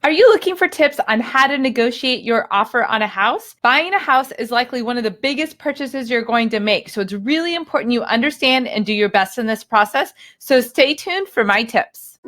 Are you looking for tips on how to negotiate your offer on a house? Buying a house is likely one of the biggest purchases you're going to make, so it's really important you understand and do your best in this process. So stay tuned for my tips.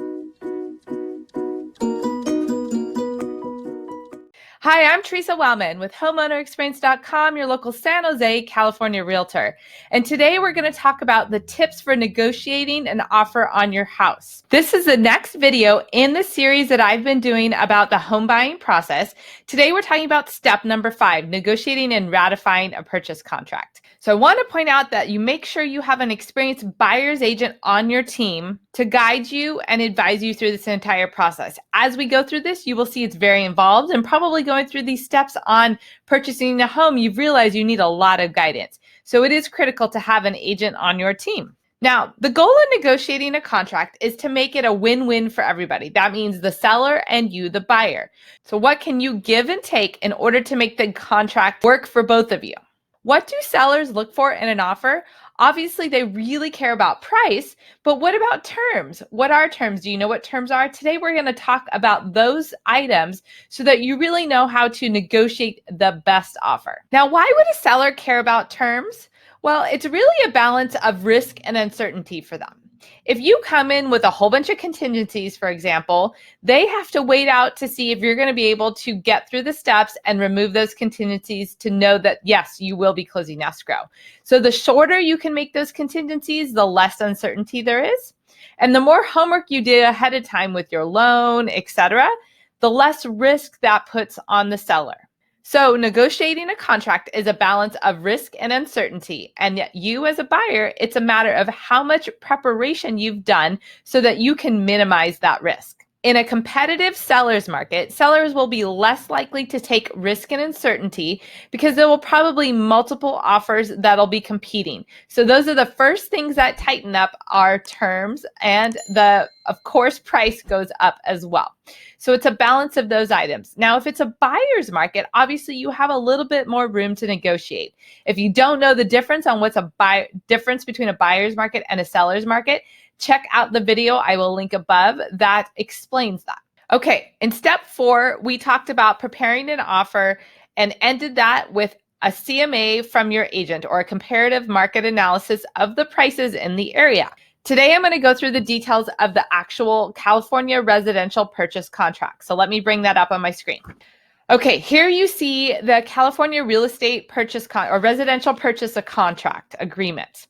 Hi, I'm Theresa Wellman with HomeownerExperience.com, your local San Jose, California realtor. And today we're going to talk about the tips for negotiating an offer on your house. This is the next video in the series that I've been doing about the home buying process. Today we're talking about step number 5, negotiating and ratifying a purchase contract. So I want to point out that you make sure you have an experienced buyer's agent on your team to guide you and advise you through this entire process. As we go through this, you will see it's very involved, and probably going through these steps on purchasing a home, you've realized you need a lot of guidance. So it is critical to have an agent on your team. Now, the goal of negotiating a contract is to make it a win-win for everybody. That means the seller and you, the buyer. So what can you give and take in order to make the contract work for both of you? What do sellers look for in an offer? Obviously, they really care about price, but what about terms? What are terms? Do you know what terms are? Today, we're going to talk about those items so that you really know how to negotiate the best offer. Now, why would a seller care about terms? Well, it's really a balance of risk and uncertainty for them. If you come in with a whole bunch of contingencies, for example, they have to wait out to see if you're going to be able to get through the steps and remove those contingencies to know that, yes, you will be closing escrow. So the shorter you can make those contingencies, the less uncertainty there is. And the more homework you did ahead of time with your loan, etc., the less risk that puts on the seller. So negotiating a contract is a balance of risk and uncertainty. And yet you as a buyer, it's a matter of how much preparation you've done so that you can minimize that risk. In a competitive seller's market, sellers will be less likely to take risk and uncertainty because there will probably multiple offers that'll be competing. So those are the first things that tighten up are terms, and of course, price goes up as well. So it's a balance of those items. Now, if it's a buyer's market, obviously you have a little bit more room to negotiate. If you don't know the difference on what's difference between a buyer's market and a seller's market, check out the video I will link above that explains that. Okay, in step 4, we talked about preparing an offer and ended that with a CMA from your agent, or a comparative market analysis of the prices in the area. Today, I'm going to go through the details of the actual California residential purchase contract. So let me bring that up on my screen. Okay, here you see the California real estate purchase or residential purchase contract agreement.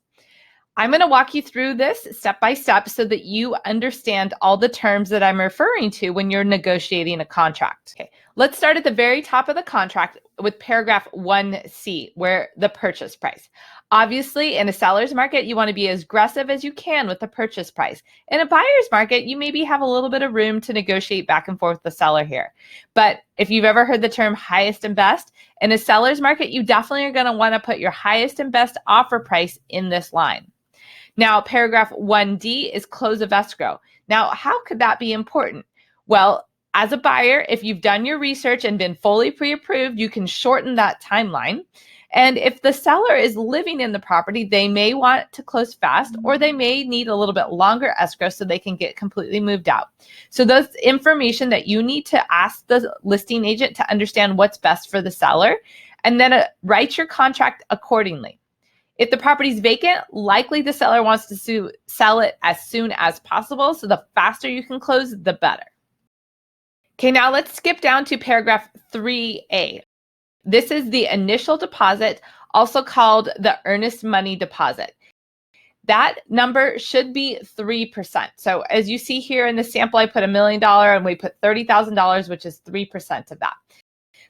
I'm going to walk you through this step by step so that you understand all the terms that I'm referring to when you're negotiating a contract. Okay, let's start at the very top of the contract with paragraph 1C, where the purchase price. Obviously, in a seller's market, you want to be as aggressive as you can with the purchase price. In a buyer's market, you maybe have a little bit of room to negotiate back and forth with the seller here. But if you've ever heard the term highest and best, in a seller's market, you definitely are going to want to put your highest and best offer price in this line. Now, paragraph 1D is close of escrow. Now, how could that be important? Well, as a buyer, if you've done your research and been fully pre-approved, you can shorten that timeline. And if the seller is living in the property, they may want to close fast, or they may need a little bit longer escrow so they can get completely moved out. So those information that you need to ask the listing agent to understand what's best for the seller, and then write your contract accordingly. If the property is vacant, likely the seller wants to sell it as soon as possible. So the faster you can close, the better. Okay, now let's skip down to paragraph 3A. This is the initial deposit, also called the earnest money deposit. That number should be 3%. So as you see here in the sample, I put $1 million and we put $30,000, which is 3% of that.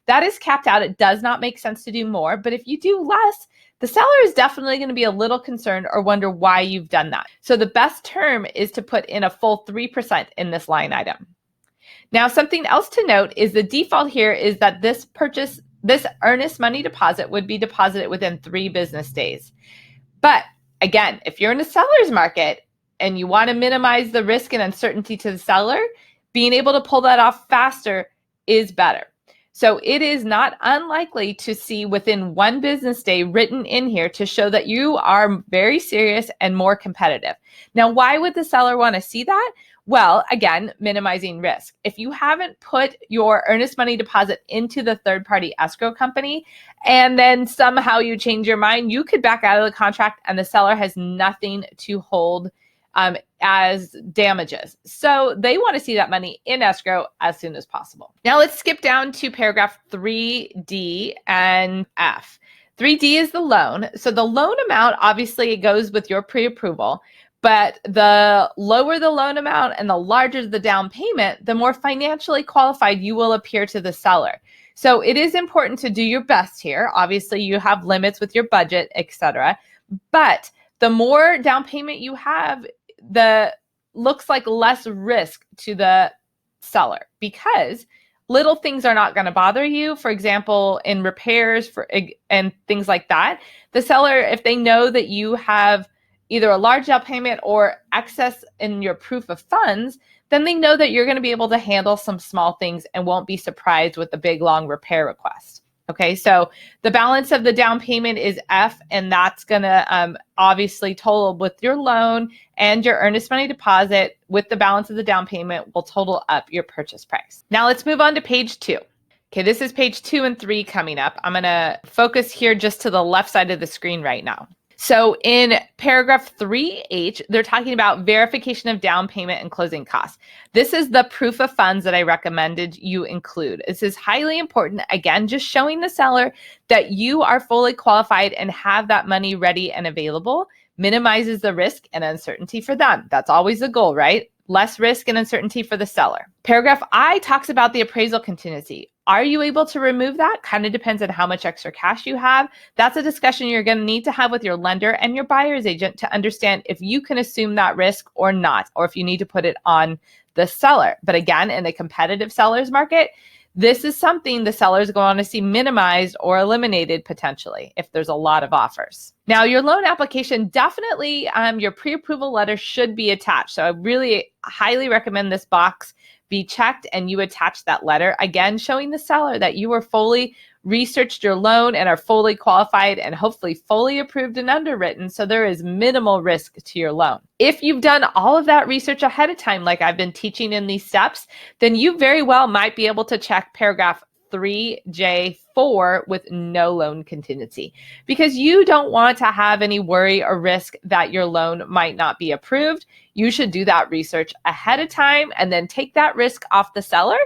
That is capped out. It does not make sense to do more, but if you do less, the seller is definitely going to be a little concerned or wonder why you've done that. So the best term is to put in a full 3% in this line item. Now, something else to note is the default here is that this earnest money deposit would be deposited within 3 business days. But again, if you're in a seller's market and you want to minimize the risk and uncertainty to the seller, being able to pull that off faster is better. So it is not unlikely to see within 1 business day written in here to show that you are very serious and more competitive. Now, why would the seller want to see that? Well, again, minimizing risk. If you haven't put your earnest money deposit into the third-party escrow company and then somehow you change your mind, you could back out of the contract and the seller has nothing to hold as damages. So they want to see that money in escrow as soon as possible. Now let's skip down to paragraph 3D and F. 3D is the loan. So the loan amount obviously goes with your pre-approval. But the lower the loan amount and the larger the down payment, the more financially qualified you will appear to the seller. So it is important to do your best here. Obviously, you have limits with your budget, etc. But the more down payment you have, the looks like less risk to the seller because little things are not going to bother you. For example, in repairs and things like that, the seller, if they know that you have either a large down payment or excess in your proof of funds, then they know that you're going to be able to handle some small things and won't be surprised with the big, long repair request. Okay, so the balance of the down payment is F, and that's going to obviously total with your loan and your earnest money deposit with the balance of the down payment will total up your purchase price. Now let's move on to page 2. Okay, this is page 2 and 3 coming up. I'm going to focus here just to the left side of the screen right now. So in paragraph 3H, they're talking about verification of down payment and closing costs. This is the proof of funds that I recommended you include. This is highly important. Again, just showing the seller that you are fully qualified and have that money ready and available minimizes the risk and uncertainty for them. That's always the goal, right? Less risk and uncertainty for the seller. Paragraph I talks about the appraisal contingency. Are you able to remove that? Kind of depends on how much extra cash you have. That's a discussion you're going to need to have with your lender and your buyer's agent to understand if you can assume that risk or not, or if you need to put it on the seller. But again, in a competitive seller's market, this is something the sellers going to see minimized or eliminated potentially if there's a lot of offers. Now, your loan application, definitely your pre-approval letter should be attached. So I really highly recommend this box be checked and you attach that letter. Again, showing the seller that you are fully researched your loan and are fully qualified and hopefully fully approved and underwritten, so there is minimal risk to your loan. If you've done all of that research ahead of time, like I've been teaching in these steps, then you very well might be able to check paragraph 3J4 with no loan contingency because you don't want to have any worry or risk that your loan might not be approved. You should do that research ahead of time and then take that risk off the seller.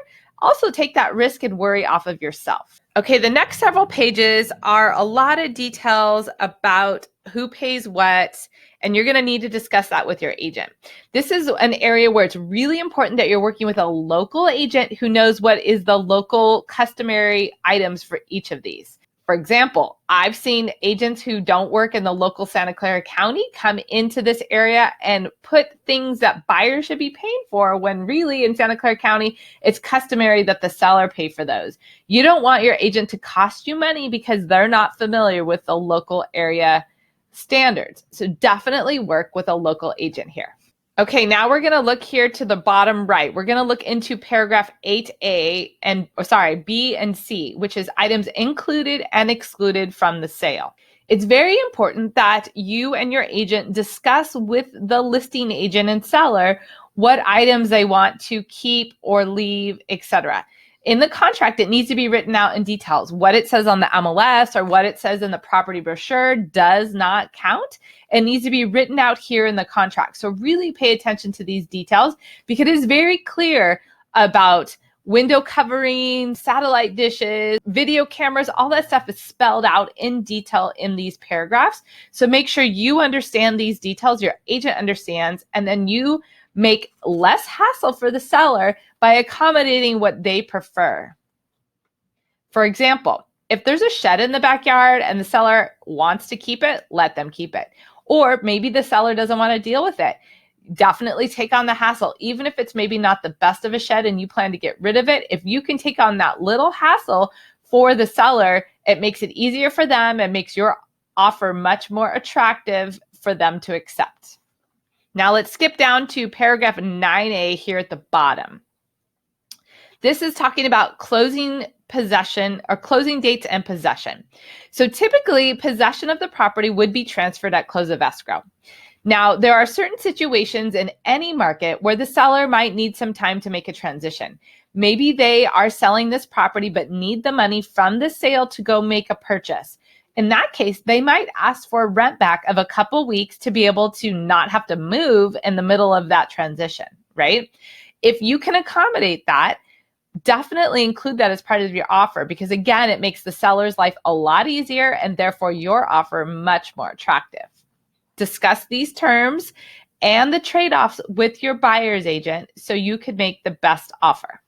Also take that risk and worry off of yourself. Okay, the next several pages are a lot of details about who pays what, and you're going to need to discuss that with your agent. This is an area where it's really important that you're working with a local agent who knows what is the local customary items for each of these. For example, I've seen agents who don't work in the local Santa Clara County come into this area and put things that buyers should be paying for when really in Santa Clara County, it's customary that the seller pay for those. You don't want your agent to cost you money because they're not familiar with the local area standards. So definitely work with a local agent here. Okay, now we're going to look here to the bottom right. We're going to look into paragraph 8A and, B and C, which is items included and excluded from the sale. It's very important that you and your agent discuss with the listing agent and seller what items they want to keep or leave, etc. In the contract, it needs to be written out in details. What it says on the MLS or what it says in the property brochure does not count. It needs to be written out here in the contract. So really pay attention to these details because it is very clear about window covering, satellite dishes, video cameras, all that stuff is spelled out in detail in these paragraphs. So make sure you understand these details, your agent understands, and then you make less hassle for the seller by accommodating what they prefer. For example, if there's a shed in the backyard and the seller wants to keep it, let them keep it. Or maybe the seller doesn't want to deal with it. Definitely take on the hassle. Even if it's maybe not the best of a shed and you plan to get rid of it, if you can take on that little hassle for the seller, it makes it easier for them and makes your offer much more attractive for them to accept. Now let's skip down to paragraph 9A here at the bottom. This is talking about closing possession or closing dates and possession. So typically possession of the property would be transferred at close of escrow. Now, there are certain situations in any market where the seller might need some time to make a transition. Maybe they are selling this property but need the money from the sale to go make a purchase. In that case, they might ask for a rent back of a couple weeks to be able to not have to move in the middle of that transition, right? If you can accommodate that, definitely include that as part of your offer, because again, it makes the seller's life a lot easier and therefore your offer much more attractive. Discuss these terms and the trade-offs with your buyer's agent so you could make the best offer.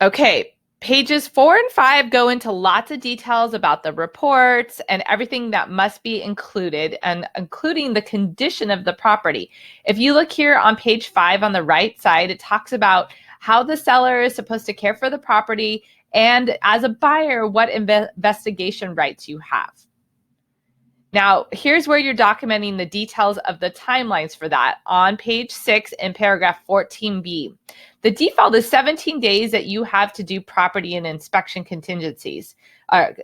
Okay, pages 4 and 5 go into lots of details about the reports and everything that must be included, and including the condition of the property. If you look here on page 5 on the right side, it talks about how the seller is supposed to care for the property, and as a buyer, what investigation rights you have. Now, here's where you're documenting the details of the timelines for that on page 6 in paragraph 14B. The default is 17 days that you have to do property and inspection contingencies,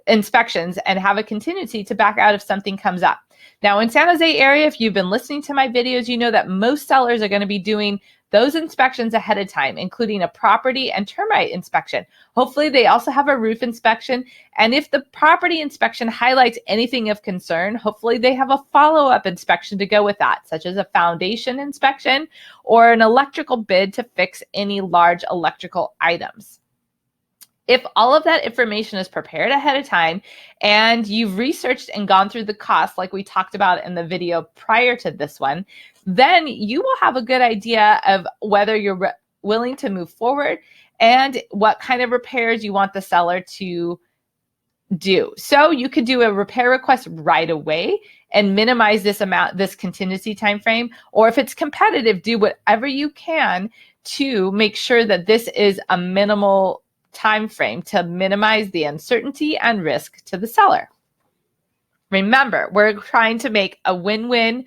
inspections, and have a contingency to back out if something comes up. Now, in San Jose area, if you've been listening to my videos, you know that most sellers are going to be doing those inspections ahead of time, including a property and termite inspection. Hopefully, they also have a roof inspection. And if the property inspection highlights anything of concern, hopefully they have a follow-up inspection to go with that, such as a foundation inspection or an electrical bid to fix any large electrical items. If all of that information is prepared ahead of time and you've researched and gone through the costs like we talked about in the video prior to this one, then you will have a good idea of whether you're willing to move forward and what kind of repairs you want the seller to do. So you could do a repair request right away and minimize this contingency time frame, or if it's competitive, do whatever you can to make sure that this is a minimal time frame to minimize the uncertainty and risk to the seller. Remember, we're trying to make a win-win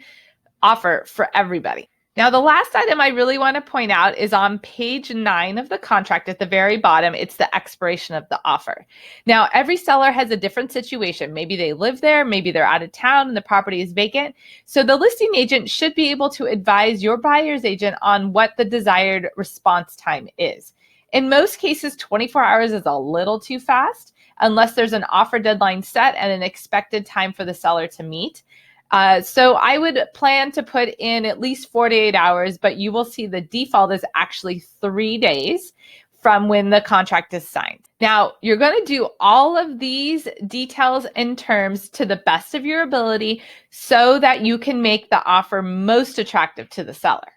offer for everybody. Now, the last item I really want to point out is on page 9 of the contract at the very bottom. It's the expiration of the offer. Now, every seller has a different situation. Maybe they live there, maybe they're out of town and the property is vacant. So the listing agent should be able to advise your buyer's agent on what the desired response time is. In most cases, 24 hours is a little too fast unless there's an offer deadline set and an expected time for the seller to meet. So I would plan to put in at least 48 hours, but you will see the default is actually 3 days from when the contract is signed. Now, you're going to do all of these details and terms to the best of your ability so that you can make the offer most attractive to the seller.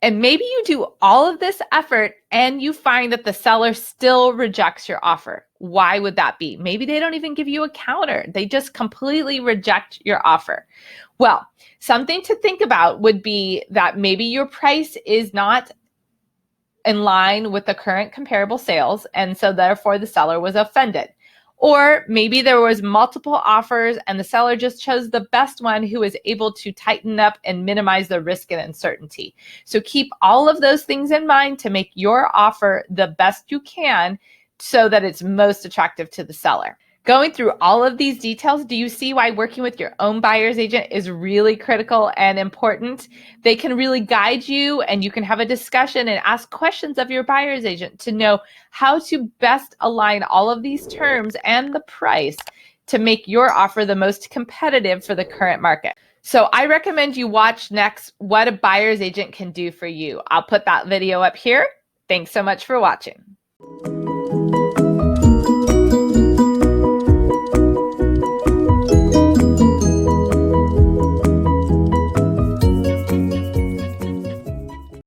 And maybe you do all of this effort and you find that the seller still rejects your offer. Why would that be? Maybe they don't even give you a counter. They just completely reject your offer. Well, something to think about would be that maybe your price is not in line with the current comparable sales, and so therefore the seller was offended. Or maybe there was multiple offers and the seller just chose the best one who was able to tighten up and minimize the risk and uncertainty. So keep all of those things in mind to make your offer the best you can so that it's most attractive to the seller. Going through all of these details, do you see why working with your own buyer's agent is really critical and important? They can really guide you and you can have a discussion and ask questions of your buyer's agent to know how to best align all of these terms and the price to make your offer the most competitive for the current market. So I recommend you watch next what a buyer's agent can do for you. I'll put that video up here. Thanks so much for watching.